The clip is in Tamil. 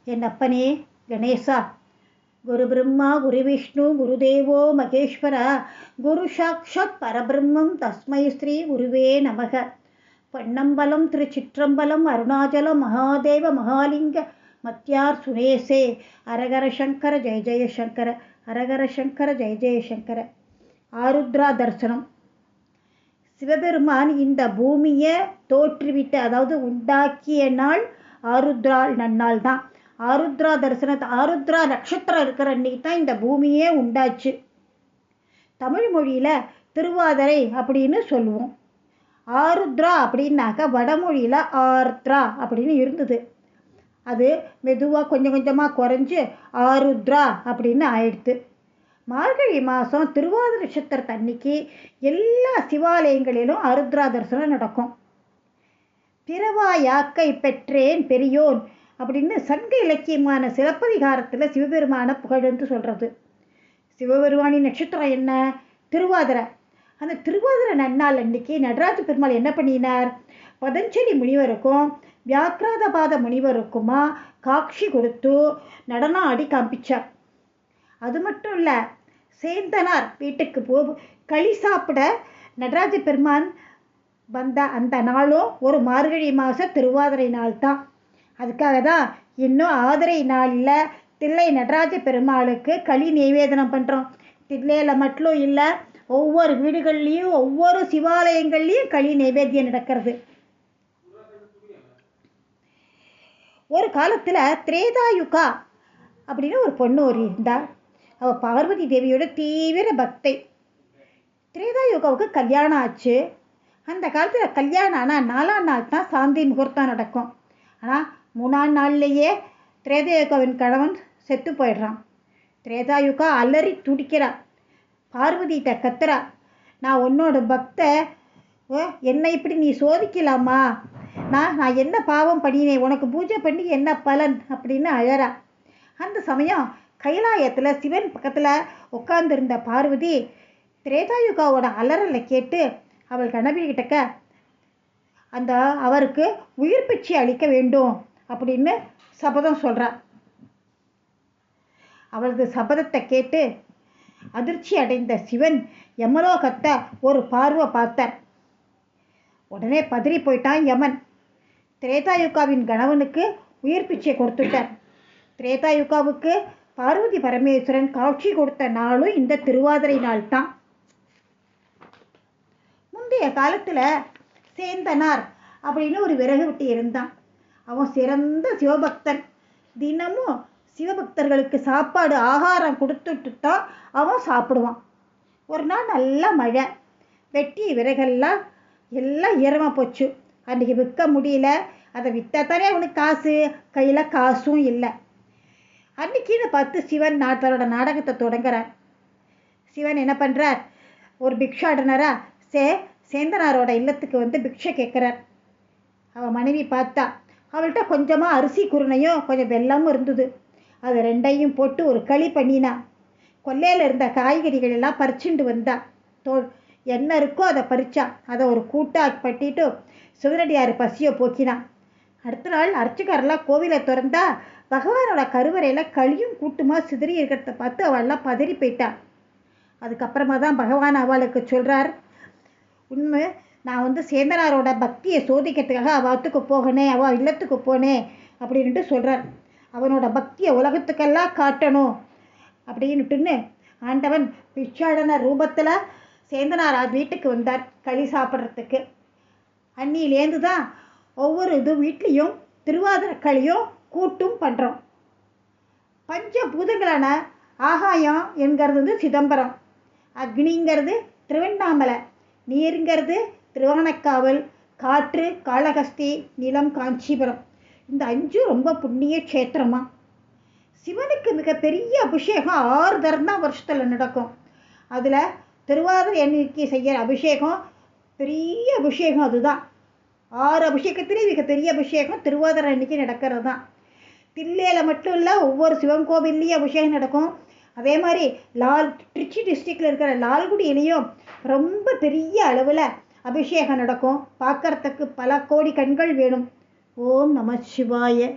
என் அப்பனே கணேசா, குரு பிரம்மா குரு விஷ்ணு குருதேவோ மகேஸ்வரா, குரு சாக்ஷாத் பரபிரம்மம் தஸ்மை ஸ்ரீ குருவே நமக. பொன்னம்பலம் திருச்சிற்றம்பலம் அருணாச்சலம் மகாதேவ மகாலிங்க மத்தியார் சுரேசே. அரகர சங்கர ஜெய ஜெயசங்கர, அரகர சங்கர ஜெய ஜெயசங்கர. ஆருத்ரா தரிசனம். சிவபெருமான் இந்த பூமியை தோற்றுவிட்ட, அதாவது உண்டாக்கிய நாள் ஆருத்ரா நன்னாள் தான். ஆருத்ரா தரிசனத்தை, ஆருத்ரா நட்சத்திரம் இருக்கிற அன்னைக்கு தான் இந்த பூமியே உண்டாச்சு. தமிழ் மொழியில் திருவாதிரை அப்படின்னு சொல்லுவோம். ஆருத்ரா அப்படின்னாக்க வடமொழியில் ஆர்த்ரா அப்படின்னு இருந்தது. அது மெதுவாக கொஞ்சம் கொஞ்சமாக குறைஞ்சி ஆருத்ரா அப்படின்னு ஆயிடுத்து. மார்கழி மாதம் திருவாதிரை நட்சத்திரத்தன்னைக்கு எல்லா சிவாலயங்களிலும் ஆருத்ரா தரிசனம் நடக்கும். பிறவா யாக்கை பெற்றேன் பெரியோன் அப்படின்னு சங்க இலக்கியமான சிலப்பதிகாரத்தில் சிவபெருமான புகழ்ந்து சொல்கிறது. சிவபெருமானின் நட்சத்திரம் என்ன? திருவாதிரை. அந்த திருவாதிரை நன்னாள் அன்னைக்கு நடராஜ பெருமாள் என்ன பண்ணினார்? பதஞ்சலி முனிவருக்கும் வியாக்கிராதபாத முனிவருக்குமா காட்சி கொடுத்து நடனம் ஆடி காண்பிச்சார். அது மட்டும் இல்லை, சேந்தனார் வீட்டுக்கு களி சாப்பிட நடராஜ பெருமான் வந்த அந்த நாளும் ஒரு மார்கழி மாத திருவாதிரை நாள் தான். அதுக்காக தான் இன்னும் ஆதிரை நாளில் தில்லை நடராஜ பெருமாளுக்கு களி நைவேதனம் பண்ணுறோம். தில்லையில் மட்டும் இல்லை, ஒவ்வொரு வீடுகள்லேயும் ஒவ்வொரு சிவாலயங்கள்லேயும் களி நைவேத்தியம் நடக்கிறது. ஒரு காலத்தில் திரேதாயுகா அப்படின்னு ஒரு பொண்ணு இருந்தாள். அவள் பார்வதி தேவியோட தீவிர பக்தை. திரேதாயுகாவுக்கு கல்யாணம் ஆச்சு. அந்த காலத்தில் கல்யாணம் ஆனால் 4ஆம் நாள் தான் சாந்தி முகூர்த்தம் நடக்கும். ஆனால் 3ஆம் நாள்லேயே திரேதாயுகாவின் கணவன் செத்து போயிடுறான். திரேதாயுகா அலறி துடிக்கிறாள். பார்வதிகிட்ட கத்துறா, நான் உன்னோட பக்த, என்னை இப்படி நீ சோதிக்கலாமா? நான் என்ன பாவம் பண்ணினேன்? உனக்கு பூஜை பண்ணி என்ன பலன் அப்படின்னு அழறா. அந்த சமயம் கைலாயத்தில் சிவன் பக்கத்தில் உட்கார்ந்துருந்த பார்வதி திரேதாயுகாவோட அலறலை கேட்டு அவள் கணவன்கிட்டக்க அவருக்கு உயிர் பிச்சை அளிக்க வேண்டும் அப்படின்னு சபதம் சொல்கிறார். அவளது சபதத்தை கேட்டு அதிர்ச்சி அடைந்த சிவன் யமலோகத்தை ஒரு பார்வை பார்த்தார். உடனே பதறி போயிட்டான் யமன். திரேதாயுகாவின் கணவனுக்கு உயிர் பிச்சை கொடுத்துட்டார். திரேதாயுகாவுக்கு பார்வதி பரமேஸ்வரன் காட்சி கொடுத்த நாளும் இந்த திருவாதிரை நாள் தான். முந்தைய காலத்தில் சேந்தனார் அப்படின்னு ஒரு விறகு வெட்டி இருந்தான். அவன் சிறந்த சிவபக்தன். தினமும் சிவபக்தர்களுக்கு சாப்பாடு ஆகாரம் கொடுத்துட்டு தான் அவன் சாப்பிடுவான். ஒரு நாள் நல்ல மழை, வெட்டி விறகெல்லாம் எல்லாம் ஈரமாக போச்சு. அன்றைக்கி விற்க முடியல. அதை விற்றாத்தானே அவனுக்கு காசு, கையில் காசும் இல்லை. அன்றைக்கின்னு பார்த்து சிவன் தன்னோட நாடகத்தை தொடங்குறார். சிவன் என்ன பண்ணுறார்? ஒரு பிக்ஷாடனரா சேந்தனாரோட இல்லத்துக்கு வந்து பிக்ஷை கேட்குறார். அவன் மனைவி பார்த்தா, அவள்கிட்ட கொஞ்சமாக அரிசி குருணையும் கொஞ்சம் வெல்லமும் இருந்தது. அது ரெண்டையும் போட்டு ஒரு களி பண்ணினா. கொல்லையில் இருந்த காய்கறிகள் எல்லாம் பறிச்சுண்டு வந்தா. என்ன இருக்கோ அதை பறிச்சா. அதை ஒரு கூட்டாக பட்டிட்டு சிவனடியார் பசியை போக்கினான். அடுத்த நாள் அர்ச்சகரெல்லாம் கோவிலை திறந்தா பகவானோட கருவறையில் களியும் கூட்டுமாக சிதறி இருக்கிறத பார்த்து அவள்லாம் பதறி போயிட்டான். அதுக்கப்புறமா தான் பகவான் அவளுக்கு சொல்கிறார், உண்மை நான் வந்து சேந்தனாரோட பக்தியை சோதிக்கிறதுக்காக அவத்துக்கு போகணேன், அவள் இல்லத்துக்கு போனேன் அப்படின்ட்டு சொல்கிறார். அவனோட பக்தியை உலகத்துக்கெல்லாம் காட்டணும் அப்படின்ட்டுன்னு ஆண்டவன் பிச்சாடன ரூபத்தில் சேந்தனார் வீட்டுக்கு வந்தார் களி சாப்பிட்றதுக்கு. அன்னியிலேருந்து தான் ஒவ்வொரு வீட்லேயும் திருவாதிரை களியும் கூட்டும் பண்ணுறோம். பஞ்சபூதங்களான ஆகாயம் என்கிறது வந்து சிதம்பரம், அக்னிங்கிறது திருவண்ணாமலை, நீருங்கிறது திருவானக்காவல், காற்று காளகஸ்தி, நிலம் காஞ்சிபுரம். இந்த 5 ரொம்ப புண்ணிய க்ஷேத்திரமாக. சிவனுக்கு மிகப்பெரிய அபிஷேகம் 6 தரம் தான் வருஷத்தில் நடக்கும். அதில் திருவாதிரை அன்னைக்கு செய்கிற அபிஷேகம் பெரிய அபிஷேகம். அதுதான் 6 அபிஷேகத்திலே மிகப்பெரிய அபிஷேகம் திருவாதிரை அன்னைக்கு நடக்கிறது தான். தில்லையில் மட்டும் இல்லை, ஒவ்வொரு சிவன் கோவில்லையும் அபிஷேகம் நடக்கும். அதே மாதிரி திருச்சி டிஸ்ட்ரிக்டில் இருக்கிற லால்குடியிலையும் ரொம்ப பெரிய அளவில் அபிஷேகம் நடக்கும். பார்க்கறதுக்கு பல கோடி கண்கள் வேணும். ஓம் நம சிவாய.